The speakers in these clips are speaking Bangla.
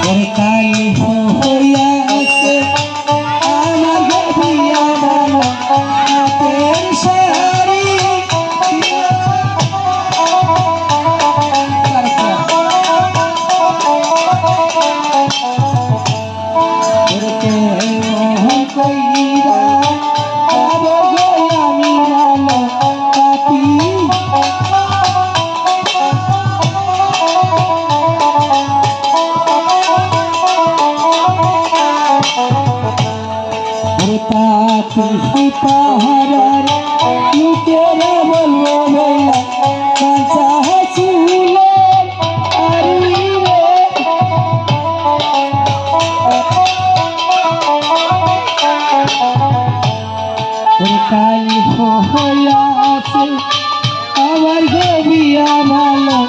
ওরে কালি হইয়া আছে আমার গদিয়া ভালো হাতের শাড়ি ওরে কে মোহন কইরা যাবো গো আমি ভালো পাতি পাতি পাহারার লোকেরা বলবো বেলা কাঁচা চুলের আড়ি রে কালি হইয়া আছে আমার গবিয়া ভালো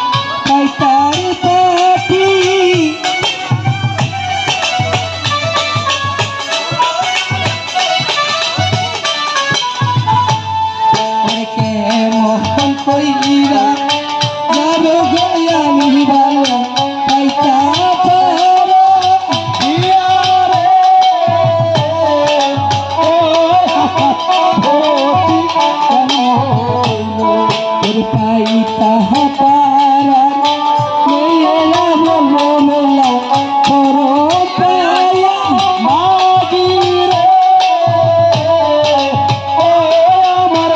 তাই তার পাখি মোহন কইরা যাবো গো আমি ভালো পাইতা পারো হিয়ারে ওর পাইতা পারা মেয়েরা বলো মেলা করো পায়া মাগিরে আমার